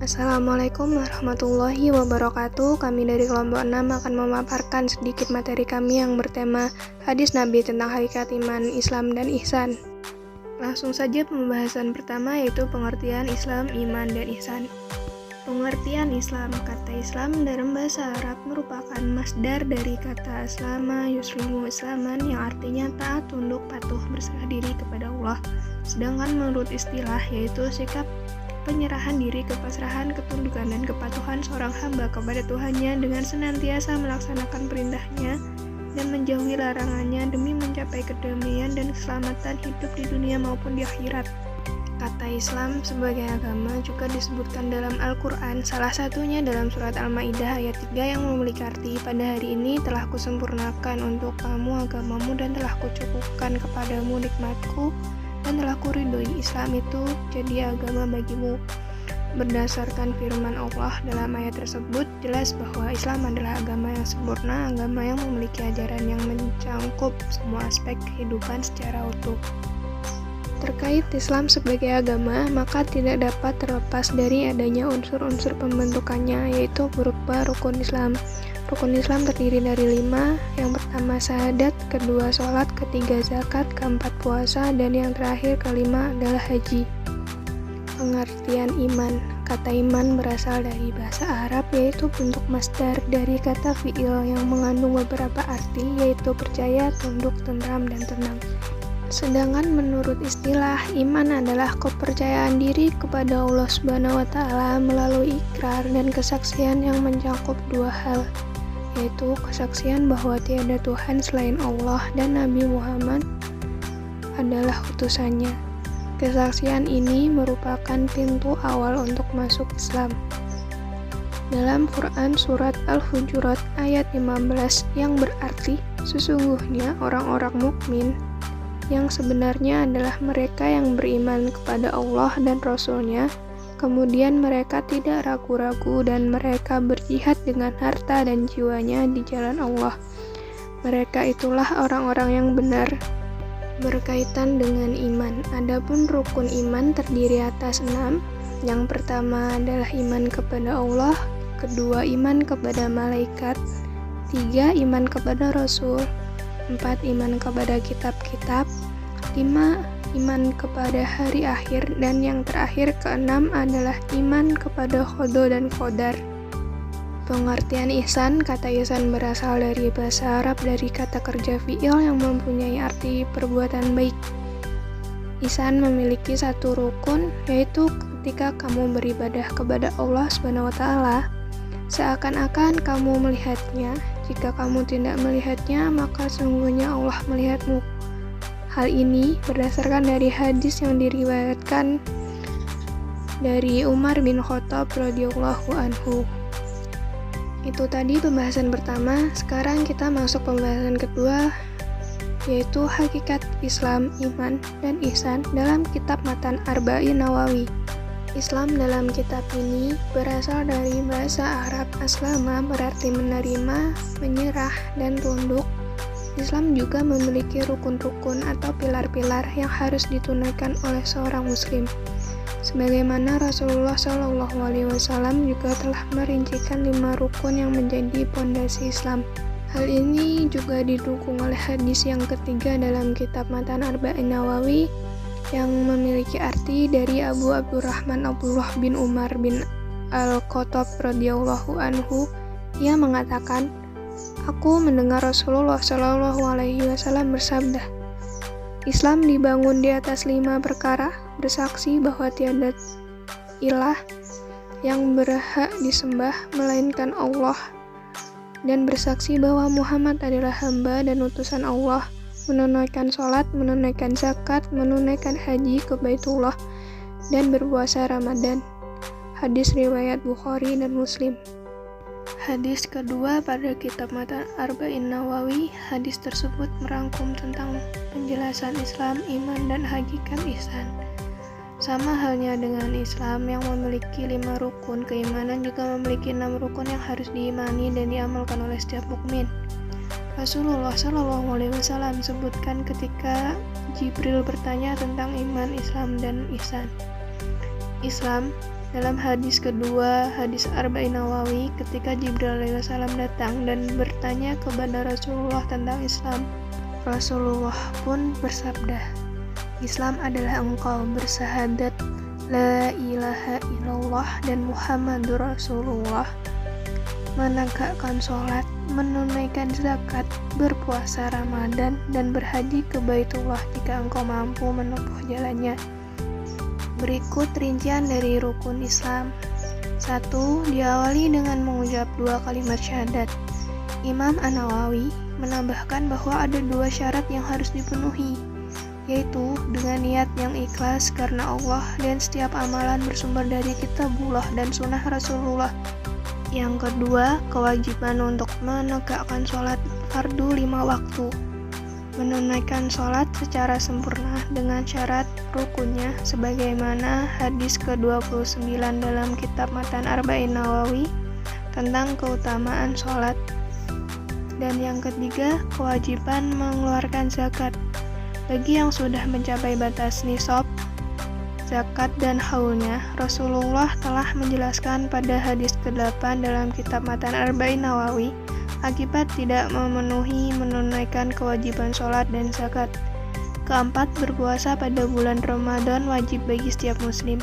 Assalamualaikum warahmatullahi wabarakatuh. Kami dari kelompok 6 akan memaparkan sedikit materi kami yang bertema hadis Nabi tentang hakikat iman, Islam, dan ihsan. Langsung saja pembahasan pertama, yaitu pengertian Islam, iman, dan ihsan. Pengertian Islam. Kata Islam dalam bahasa Arab merupakan masdar dari kata aslama yuslimu islaman, yang artinya taat, tunduk, patuh, berserah diri kepada Allah. Sedangkan menurut istilah, yaitu sikap penyerahan diri, kepasrahan, ketundukan, dan kepatuhan seorang hamba kepada Tuhannya dengan senantiasa melaksanakan perintahnya dan menjauhi larangannya demi mencapai kedamaian dan keselamatan hidup di dunia maupun di akhirat. Kata Islam sebagai agama juga disebutkan dalam Al-Quran, salah satunya dalam surat Al-Ma'idah ayat 3 yang memiliki arti, pada hari ini telah kusempurnakan untuk kamu agamamu dan telah kucukupkan kepadamu nikmatku dan telah kuridhoi Islam itu jadi agama bagimu. Berdasarkan firman Allah dalam ayat tersebut, jelas bahwa Islam adalah agama yang sempurna, agama yang memiliki ajaran yang mencangkup semua aspek kehidupan secara utuh. Terkait Islam sebagai agama, maka tidak dapat terlepas dari adanya unsur-unsur pembentukannya, yaitu berupa rukun Islam. Rukun Islam terdiri dari 5, yang pertama syahadat, kedua sholat, ketiga zakat, keempat puasa, dan yang terakhir kelima adalah haji. Pengertian iman. Kata iman berasal dari bahasa Arab, yaitu bentuk masdar dari kata fi'il yang mengandung beberapa arti, yaitu percaya, tunduk, tentram, dan tenang. Sedangkan menurut istilah, iman adalah kepercayaan diri kepada Allah Subhanahu wa Ta'ala melalui ikrar dan kesaksian yang mencakup dua hal, yaitu kesaksian bahwa tiada Tuhan selain Allah dan Nabi Muhammad adalah utusannya. Kesaksian ini merupakan pintu awal untuk masuk Islam. Dalam Quran surat Al-Hujurat ayat 15 yang berarti, sesungguhnya orang-orang mukmin yang sebenarnya adalah mereka yang beriman kepada Allah dan Rasul-Nya, kemudian mereka tidak ragu-ragu dan mereka berjihad dengan harta dan jiwanya di jalan Allah. Mereka itulah orang-orang yang benar. Berkaitan dengan iman, adapun rukun iman terdiri atas 6. Yang pertama adalah iman kepada Allah, kedua iman kepada malaikat, 3 iman kepada Rasul, 4 iman kepada kitab-kitab, 5 iman kepada hari akhir, dan yang terakhir ke-6 adalah iman kepada qada dan qadar. Pengertian ihsan. Kata ihsan berasal dari bahasa Arab dari kata kerja fi'il yang mempunyai arti perbuatan baik. Ihsan memiliki satu rukun, yaitu ketika kamu beribadah kepada Allah Subhanahu wa Ta'ala, seakan-akan kamu melihatnya. Jika kamu tidak melihatnya, maka sungguhnya Allah melihatmu. Hal ini berdasarkan dari hadis yang diriwayatkan dari Umar bin Khattab radhiyallahu anhu. Itu tadi pembahasan pertama. Sekarang kita masuk pembahasan kedua, yaitu hakikat Islam, iman, dan ihsan dalam kitab Matan Arba'in Nawawi. Islam dalam kitab ini berasal dari bahasa Arab aslama, berarti menerima, menyerah, dan tunduk. Islam juga memiliki rukun-rukun atau pilar-pilar yang harus ditunaikan oleh seorang muslim. Sebagaimana Rasulullah SAW juga telah merincikan 5 rukun yang menjadi pondasi Islam. Hal ini juga didukung oleh hadis yang ketiga dalam kitab Matan Arba'in Nawawi yang memiliki arti dari Abu Abdurrahman Abdullah bin Umar bin Al-Khattab radhiyallahu anhu. Ia mengatakan, aku mendengar Rasulullah SAW bersabda, Islam dibangun di atas 5 perkara, bersaksi bahwa tiada ilah yang berhak disembah melainkan Allah, dan bersaksi bahwa Muhammad adalah hamba dan utusan Allah, menunaikan sholat, menunaikan zakat, menunaikan haji ke Baitullah, dan berpuasa Ramadan. Hadis riwayat Bukhari dan Muslim. Hadis kedua pada kitab Matan Arba'in Nawawi. Hadis tersebut merangkum tentang penjelasan Islam, iman, dan hakikat ihsan. Sama halnya dengan Islam yang memiliki 5 rukun, keimanan juga memiliki 6 rukun yang harus diimani dan diamalkan oleh setiap mukmin. Rasulullah SAW sebutkan ketika Jibril bertanya tentang iman, Islam, dan ihsan. Islam Dalam hadis kedua, hadis Arba'in Nawawi, ketika Jibril alaihissalam datang dan bertanya kepada Rasulullah tentang Islam, Rasulullah pun bersabda, Islam adalah engkau bersahadat La ilaha illallah dan Muhammadur Rasulullah, menegakkan sholat, menunaikan zakat, berpuasa Ramadan, dan berhaji ke Baitullah jika engkau mampu menempuh jalannya. Berikut rincian dari rukun Islam. 1. Diawali dengan mengucap 2 kalimat syahadat. Imam An-Nawawi menambahkan bahwa ada 2 syarat yang harus dipenuhi, yaitu dengan niat yang ikhlas karena Allah dan setiap amalan bersumber dari kitabullah dan sunnah Rasulullah. Yang kedua, kewajiban untuk menegakkan sholat fardu 5 waktu, menunaikan sholat secara sempurna dengan syarat rukunnya sebagaimana hadis ke-29 dalam kitab Matan Arba'in Nawawi tentang keutamaan sholat. Dan yang ketiga, kewajiban mengeluarkan zakat bagi yang sudah mencapai batas nisab zakat dan haulnya. Rasulullah telah menjelaskan pada hadis ke-8 dalam kitab Matan Arba'in Nawawi akibat tidak memenuhi menunaikan kewajiban sholat dan zakat. Keempat, berpuasa pada bulan Ramadan wajib bagi setiap muslim,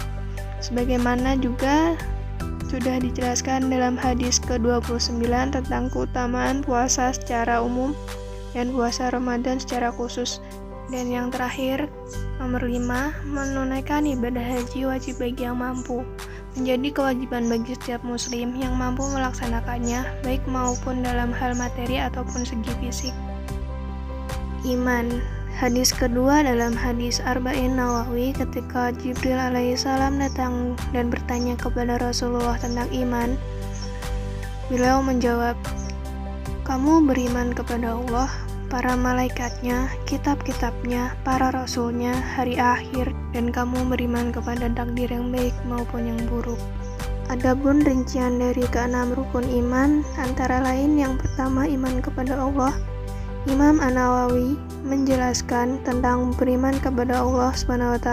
sebagaimana juga sudah dijelaskan dalam hadis ke-29 tentang keutamaan puasa secara umum dan puasa Ramadan secara khusus. Dan yang terakhir, nomor 5, menunaikan ibadah haji wajib bagi yang mampu, menjadi kewajiban bagi setiap muslim yang mampu melaksanakannya, baik maupun dalam hal materi ataupun segi fisik. Iman. Hadis kedua dalam hadis Arba'in Nawawi, ketika Jibril alaihissalam datang dan bertanya kepada Rasulullah tentang iman, beliau menjawab, kamu beriman kepada Allah, para malaikatnya, kitab-kitabnya, para rasulnya, hari akhir, dan kamu beriman kepada takdir yang baik maupun yang buruk. Adapun rincian dari ke-6 rukun iman, antara lain yang pertama iman kepada Allah. Imam An-Nawawi menjelaskan tentang beriman kepada Allah SWT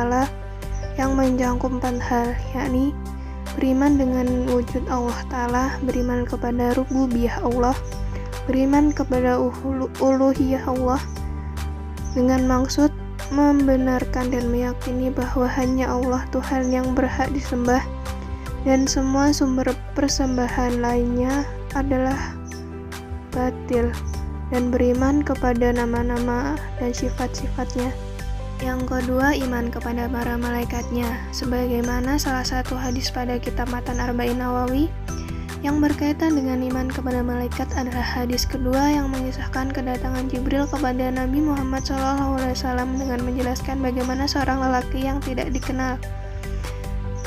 yang mencakup 4 hal, yakni beriman dengan wujud Allah Ta'ala, beriman kepada rububiyah Allah, beriman kepada uluhiyah Allah dengan maksud membenarkan dan meyakini bahwa hanya Allah Tuhan yang berhak disembah dan semua sumber persembahan lainnya adalah batil, dan beriman kepada nama-nama dan sifat-sifatnya. Yang kedua, iman kepada para malaikatnya, sebagaimana salah satu hadis pada kitab Matan Arba'in Nawawi yang berkaitan dengan iman kepada malaikat adalah hadis kedua yang mengisahkan kedatangan Jibril kepada Nabi Muhammad SAW dengan menjelaskan bagaimana seorang lelaki yang tidak dikenal.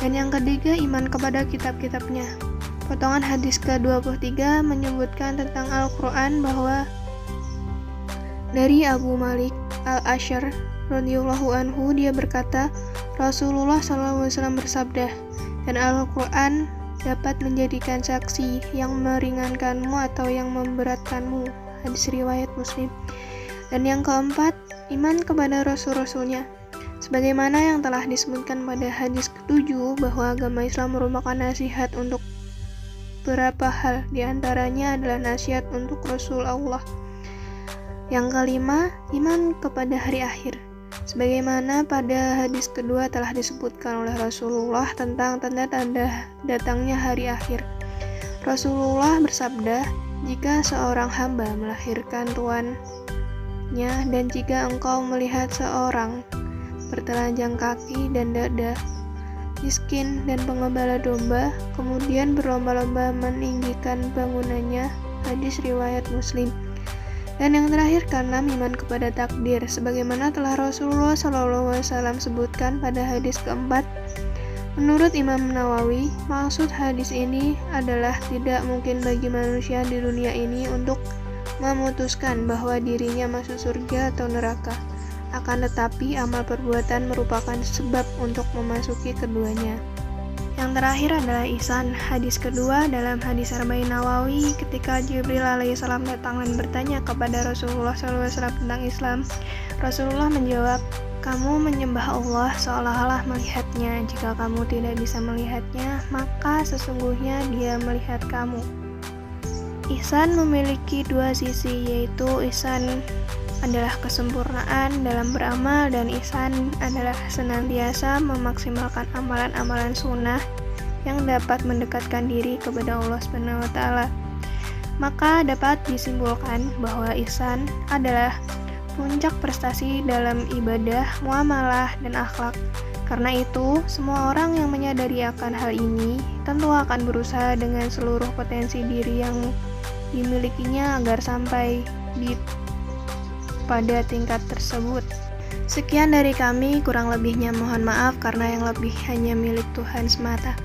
Dan yang ketiga, iman kepada kitab-kitabnya. Potongan hadis ke-23 menyebutkan tentang Al-Quran bahwa dari Abu Malik Al-Asy'ari radhiyallahu anhu, dia berkata, Rasulullah SAW bersabda, dan Al-Quran dapat menjadikan saksi yang meringankanmu atau yang memberatkanmu. Hadis riwayat Muslim. Dan yang keempat, iman kepada rasul-rasulnya, sebagaimana yang telah disebutkan pada hadis ke-7 bahwa agama Islam merupakan nasihat untuk beberapa hal, diantaranya adalah nasihat untuk Rasul Allah. Yang kelima, iman kepada hari akhir, sebagaimana pada hadis kedua telah disebutkan oleh Rasulullah tentang tanda-tanda datangnya hari akhir. Rasulullah bersabda, jika seorang hamba melahirkan tuannya dan jika engkau melihat seorang bertelanjang kaki dan dada, miskin dan pengembala domba, kemudian berlomba-lomba meninggikan bangunannya. Hadis riwayat Muslim. Dan yang terakhir, karena iman kepada takdir, sebagaimana telah Rasulullah SAW sebutkan pada hadis keempat. Menurut Imam Nawawi, maksud hadis ini adalah tidak mungkin bagi manusia di dunia ini untuk memutuskan bahwa dirinya masuk surga atau neraka. Akan tetapi, amal perbuatan merupakan sebab untuk memasuki keduanya. Yang terakhir adalah ihsan. Hadis kedua dalam hadis Arba'in Nawawi, ketika Jibril alaihissalam datang dan bertanya kepada Rasulullah SAW tentang Islam, Rasulullah menjawab, Kamu menyembah Allah seolah-olah melihatnya. Jika kamu tidak bisa melihatnya, maka sesungguhnya Dia melihat kamu. Ihsan memiliki dua sisi, yaitu ihsan adalah kesempurnaan dalam beramal dan ihsan adalah senantiasa memaksimalkan amalan-amalan sunnah yang dapat mendekatkan diri kepada Allah SWT. Maka dapat disimpulkan bahwa ihsan adalah puncak prestasi dalam ibadah, muamalah, dan akhlak. Karena itu, semua orang yang menyadari akan hal ini tentu akan berusaha dengan seluruh potensi diri yang dimilikinya agar sampai pada tingkat tersebut. Sekian dari kami, kurang lebihnya mohon maaf karena yang lebih hanya milik Tuhan semata.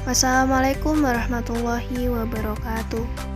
Wassalamualaikum warahmatullahi wabarakatuh.